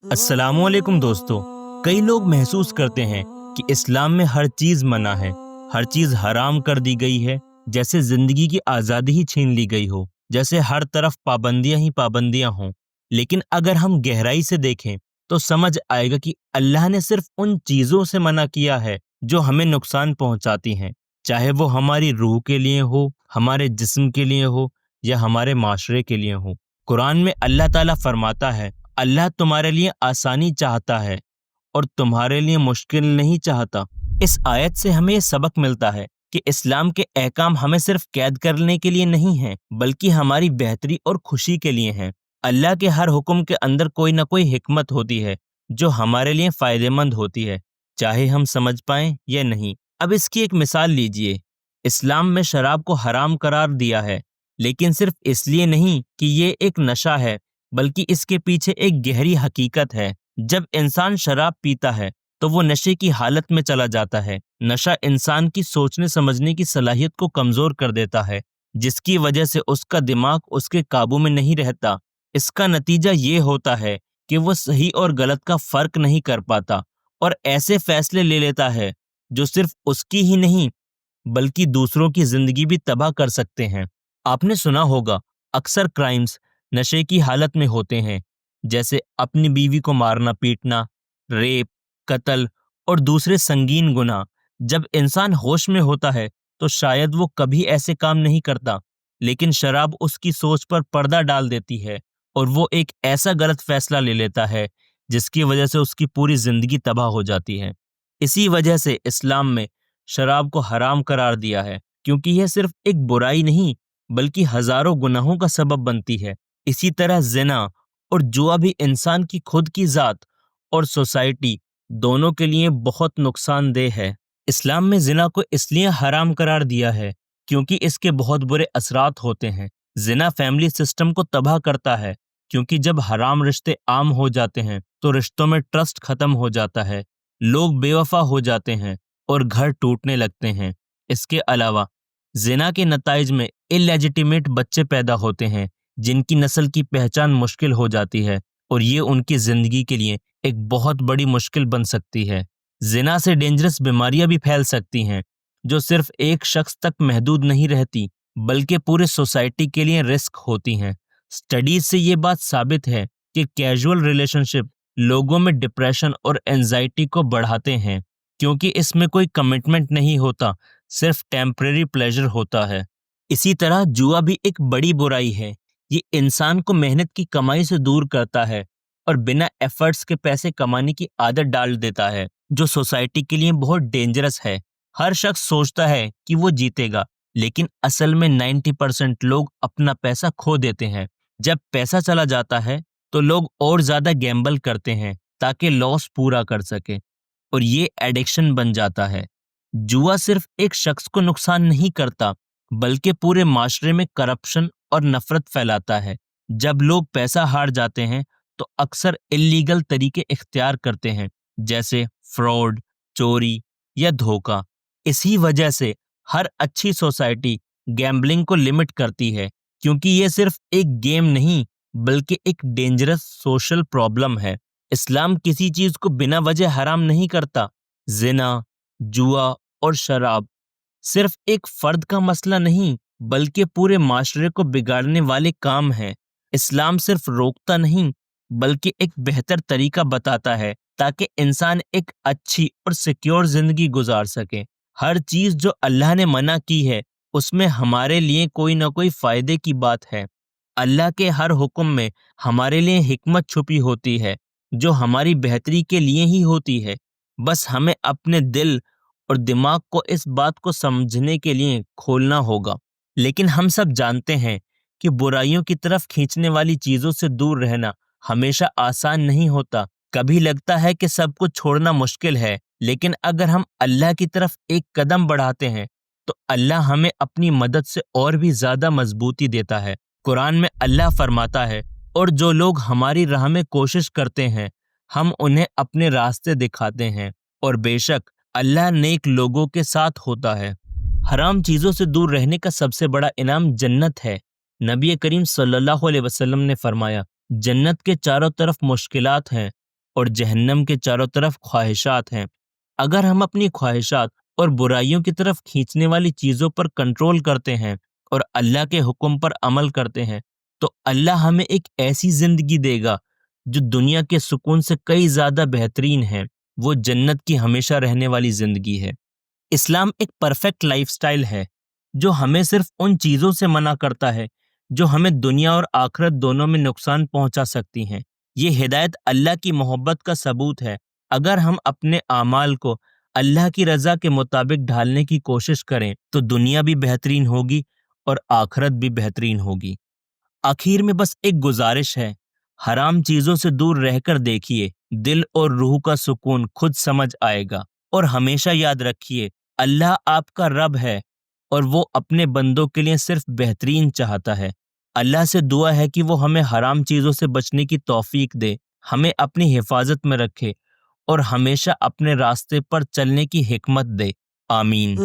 السلام علیکم دوستو۔ کئی لوگ محسوس کرتے ہیں کہ اسلام میں ہر چیز منع ہے، ہر چیز حرام کر دی گئی ہے، جیسے زندگی کی آزادی ہی چھین لی گئی ہو، جیسے ہر طرف پابندیاں ہی پابندیاں ہوں۔ لیکن اگر ہم گہرائی سے دیکھیں تو سمجھ آئے گا کہ اللہ نے صرف ان چیزوں سے منع کیا ہے جو ہمیں نقصان پہنچاتی ہیں، چاہے وہ ہماری روح کے لیے ہو، ہمارے جسم کے لیے ہو یا ہمارے معاشرے کے لیے ہو۔ قرآن میں اللہ تعالیٰ فرماتا ہے، اللہ تمہارے لیے آسانی چاہتا ہے اور تمہارے لیے مشکل نہیں چاہتا۔ اس آیت سے ہمیں یہ سبق ملتا ہے کہ اسلام کے احکام ہمیں صرف قید کرنے کے لیے نہیں ہیں، بلکہ ہماری بہتری اور خوشی کے لیے ہیں۔ اللہ کے ہر حکم کے اندر کوئی نہ کوئی حکمت ہوتی ہے جو ہمارے لیے فائدہ مند ہوتی ہے، چاہے ہم سمجھ پائیں یا نہیں۔ اب اس کی ایک مثال لیجئے۔ اسلام میں شراب کو حرام قرار دیا ہے، لیکن صرف اس لیے نہیں کہ یہ ایک نشہ ہے، بلکہ اس کے پیچھے ایک گہری حقیقت ہے۔ جب انسان شراب پیتا ہے تو وہ نشے کی حالت میں چلا جاتا ہے۔ نشہ انسان کی سوچنے سمجھنے کی صلاحیت کو کمزور کر دیتا ہے، جس کی وجہ سے اس کا دماغ اس کے قابو میں نہیں رہتا۔ اس کا نتیجہ یہ ہوتا ہے کہ وہ صحیح اور غلط کا فرق نہیں کر پاتا اور ایسے فیصلے لے لیتا ہے جو صرف اس کی ہی نہیں بلکہ دوسروں کی زندگی بھی تباہ کر سکتے ہیں۔ آپ نے سنا ہوگا، اکثر کرائمز نشے کی حالت میں ہوتے ہیں، جیسے اپنی بیوی کو مارنا پیٹنا، ریپ، قتل اور دوسرے سنگین گناہ۔ جب انسان ہوش میں ہوتا ہے تو شاید وہ کبھی ایسے کام نہیں کرتا، لیکن شراب اس کی سوچ پر پردہ ڈال دیتی ہے اور وہ ایک ایسا غلط فیصلہ لے لیتا ہے جس کی وجہ سے اس کی پوری زندگی تباہ ہو جاتی ہے۔ اسی وجہ سے اسلام میں شراب کو حرام قرار دیا ہے، کیونکہ یہ صرف ایک برائی نہیں بلکہ ہزاروں گناہوں کا سبب بنتی ہے۔ اسی طرح زنا اور جوا بھی انسان کی خود کی ذات اور سوسائٹی دونوں کے لیے بہت نقصان دہ ہے۔ اسلام میں زنا کو اس لیے حرام قرار دیا ہے کیونکہ اس کے بہت برے اثرات ہوتے ہیں۔ زنا فیملی سسٹم کو تباہ کرتا ہے، کیونکہ جب حرام رشتے عام ہو جاتے ہیں تو رشتوں میں ٹرسٹ ختم ہو جاتا ہے، لوگ بے وفا ہو جاتے ہیں اور گھر ٹوٹنے لگتے ہیں۔ اس کے علاوہ زنا کے نتائج میں اللیجیٹیمیٹ بچے پیدا ہوتے ہیں جن کی نسل کی پہچان مشکل ہو جاتی ہے اور یہ ان کی زندگی کے لیے ایک بہت بڑی مشکل بن سکتی ہے۔ زنا سے ڈینجرس بیماریاں بھی پھیل سکتی ہیں جو صرف ایک شخص تک محدود نہیں رہتی بلکہ پورے سوسائٹی کے لیے رسک ہوتی ہیں۔ سٹڈیز سے یہ بات ثابت ہے کہ کیجول ریلیشن شپ لوگوں میں ڈپریشن اور انزائٹی کو بڑھاتے ہیں، کیونکہ اس میں کوئی کمٹمنٹ نہیں ہوتا، صرف ٹیمپریری پلیزر ہوتا ہے۔ اسی طرح جوا بھی ایک بڑی برائی ہے۔ یہ انسان کو محنت کی کمائی سے دور کرتا ہے اور بنا ایفرٹس کے پیسے کمانے کی عادت ڈال دیتا ہے، جو سوسائٹی کے لیے بہت ڈینجرس ہے۔ ہر شخص سوچتا ہے کہ وہ جیتے گا، لیکن اصل میں 90% لوگ اپنا پیسہ کھو دیتے ہیں۔ جب پیسہ چلا جاتا ہے تو لوگ اور زیادہ گیمبل کرتے ہیں تاکہ لاس پورا کر سکے، اور یہ ایڈکشن بن جاتا ہے۔ جوا صرف ایک شخص کو نقصان نہیں کرتا بلکہ پورے معاشرے میں کرپشن اور نفرت پھیلاتا ہے۔ جب لوگ پیسہ ہار جاتے ہیں تو اکثر اللیگل طریقے اختیار کرتے ہیں، جیسے فراڈ، چوری یا دھوکہ۔ اسی وجہ سے ہر اچھی سوسائٹی گیمبلنگ کو لمٹ کرتی ہے، کیونکہ یہ صرف ایک گیم نہیں بلکہ ایک ڈینجرس سوشل پرابلم ہے۔ اسلام کسی چیز کو بنا وجہ حرام نہیں کرتا۔ زنا، جوا اور شراب صرف ایک فرد کا مسئلہ نہیں بلکہ پورے معاشرے کو بگاڑنے والے کام ہیں۔ اسلام صرف روکتا نہیں بلکہ ایک بہتر طریقہ بتاتا ہے تاکہ انسان ایک اچھی اور سیکیور زندگی گزار سکے۔ ہر چیز جو اللہ نے منع کی ہے اس میں ہمارے لیے کوئی نہ کوئی فائدے کی بات ہے۔ اللہ کے ہر حکم میں ہمارے لیے حکمت چھپی ہوتی ہے جو ہماری بہتری کے لیے ہی ہوتی ہے۔ بس ہمیں اپنے دل اور دماغ کو اس بات کو سمجھنے کے لیے کھولنا ہوگا۔ لیکن ہم سب جانتے ہیں کہ برائیوں کی طرف کھینچنے والی چیزوں سے دور رہنا ہمیشہ آسان نہیں ہوتا۔ کبھی لگتا ہے کہ سب کچھ چھوڑنا مشکل ہے، لیکن اگر ہم اللہ کی طرف ایک قدم بڑھاتے ہیں تو اللہ ہمیں اپنی مدد سے اور بھی زیادہ مضبوطی دیتا ہے۔ قرآن میں اللہ فرماتا ہے، اور جو لوگ ہماری راہ میں کوشش کرتے ہیں ہم انہیں اپنے راستے دکھاتے ہیں، اور بے شک اللہ نیک لوگوں کے ساتھ ہوتا ہے۔ حرام چیزوں سے دور رہنے کا سب سے بڑا انعام جنت ہے۔ نبی کریم صلی اللہ علیہ وسلم نے فرمایا، جنت کے چاروں طرف مشکلات ہیں اور جہنم کے چاروں طرف خواہشات ہیں۔ اگر ہم اپنی خواہشات اور برائیوں کی طرف کھینچنے والی چیزوں پر کنٹرول کرتے ہیں اور اللہ کے حکم پر عمل کرتے ہیں تو اللہ ہمیں ایک ایسی زندگی دے گا جو دنیا کے سکون سے کئی زیادہ بہترین ہے۔ وہ جنت کی ہمیشہ رہنے والی زندگی ہے۔ اسلام ایک پرفیکٹ لائف سٹائل ہے جو ہمیں صرف ان چیزوں سے منع کرتا ہے جو ہمیں دنیا اور آخرت دونوں میں نقصان پہنچا سکتی ہیں۔ یہ ہدایت اللہ کی محبت کا ثبوت ہے۔ اگر ہم اپنے اعمال کو اللہ کی رضا کے مطابق ڈھالنے کی کوشش کریں تو دنیا بھی بہترین ہوگی اور آخرت بھی بہترین ہوگی۔ آخر میں بس ایک گزارش ہے، حرام چیزوں سے دور رہ کر دیکھیے، دل اور روح کا سکون خود سمجھ آئے گا۔ اور ہمیشہ یاد رکھیے، اللہ آپ کا رب ہے اور وہ اپنے بندوں کے لیے صرف بہترین چاہتا ہے۔ اللہ سے دعا ہے کہ وہ ہمیں حرام چیزوں سے بچنے کی توفیق دے، ہمیں اپنی حفاظت میں رکھے اور ہمیشہ اپنے راستے پر چلنے کی حکمت دے۔ آمین۔